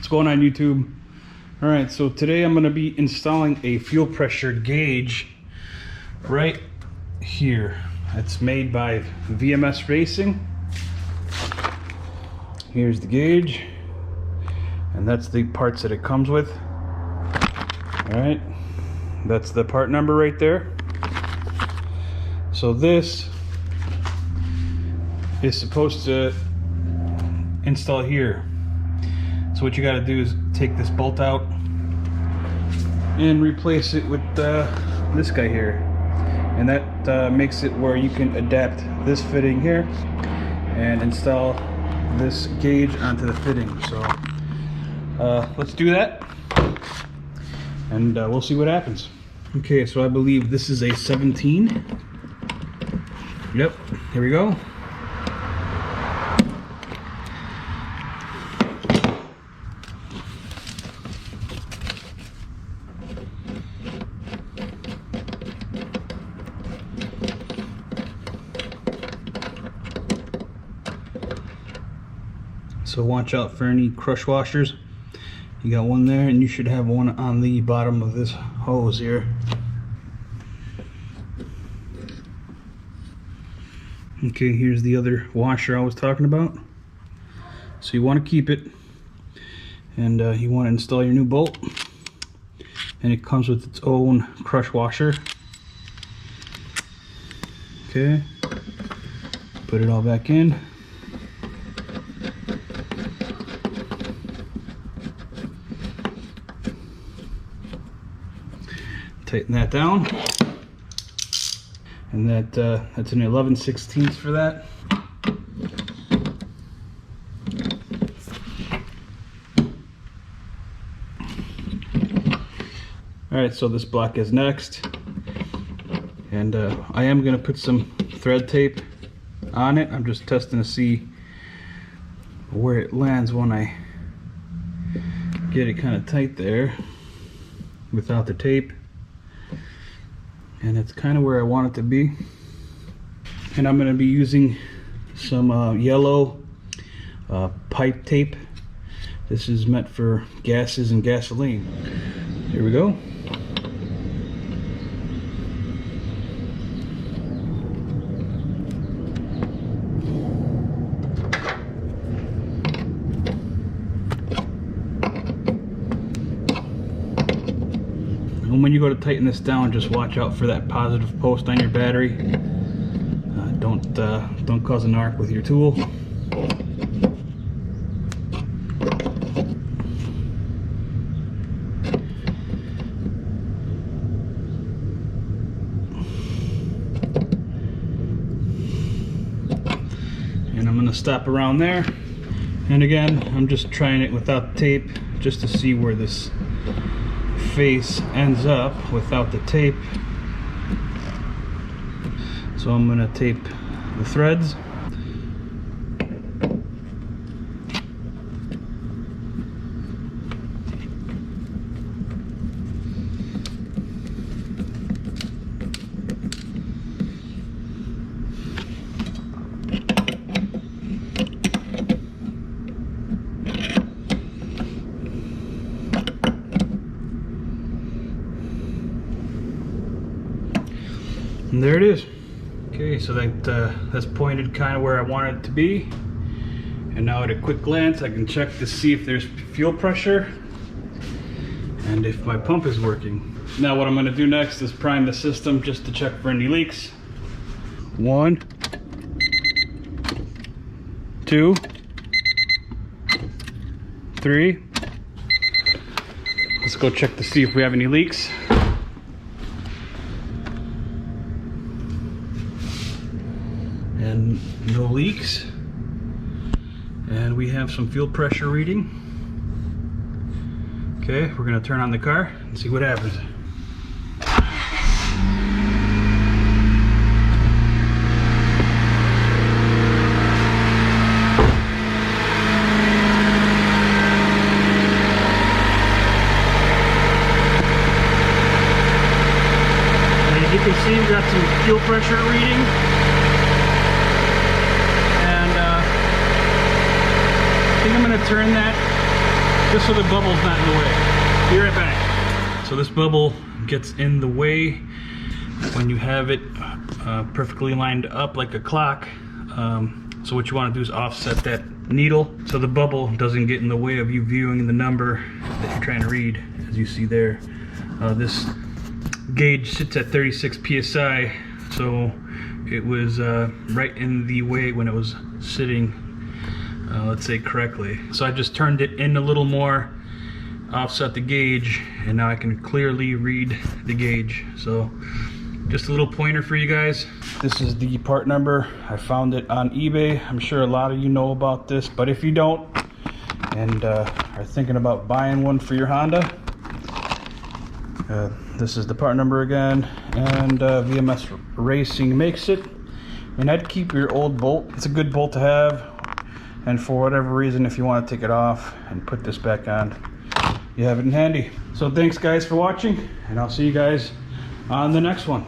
What's going on, YouTube? All right, so today I'm going to be installing a fuel pressure gauge right here. It's made by VMS Racing. Here's the gauge, and that's the parts that it comes with. All right, that's the part number right there. So this is supposed to install here. So what you got to do is take this bolt out and replace it with this guy here, and that makes it where you can adapt this fitting here and install this gauge onto the fitting. So let's do that, and we'll see what happens. Okay, so I believe this is a 17. Yep, here we go. So watch out for any crush washers. You got one there, and you should have one on the bottom of this hose here. Okay, here's the other washer I was talking about. So you want to keep it, and you want to install your new bolt, and it comes with its own crush washer. Okay, put it all back in. Tighten that down, and that's an 11/16 for that. All right, so this block is next, and I am going to put some thread tape on it. I'm just testing to see where it lands when I get it kind of tight there without the tape. And it's kind of where I want it to be. And I'm going to be using some yellow pipe tape. This is meant for gases and gasoline. Here we go. And when you go to tighten this down, just watch out for that positive post on your battery. Don't cause an arc with your tool. And I'm going to stop around there. And again, I'm just trying it without tape, just to see where this face ends up without the tape. So I'm going to tape the threads. And there it is. Okay, so that's pointed kind of where I want it to be. And now at a quick glance, I can check to see if there's fuel pressure and if my pump is working. Now what I'm going to do next is prime the system just to check for any leaks. 1, 2, 3. Let's go check to see if we have any leaks. And no leaks, and we have some fuel pressure reading. Okay, we're going to turn on the car and see what happens. And as you can see, we got some fuel pressure reading. I think I'm going to turn that just so the bubble's not in the way. Be right back. So this bubble gets in the way when you have it perfectly lined up like a clock. So what you want to do is offset that needle so the bubble doesn't get in the way of you viewing the number that you're trying to read. As you see there, this gauge sits at 36 psi, so it was right in the way when it was sitting, let's say, correctly. So I just turned it in a little more, offset the gauge, and now I can clearly read the gauge. So just a little pointer for you guys. This is the part number. I found it on eBay. I'm sure a lot of you know about this, but if you don't and are thinking about buying one for your Honda, this is the part number again, and VMS Racing makes it. And I'd keep your old bolt. It's a good bolt to have, and for whatever reason, if you want to take it off and put this back on, you have it in handy. So thanks guys for watching, and I'll see you guys on the next one.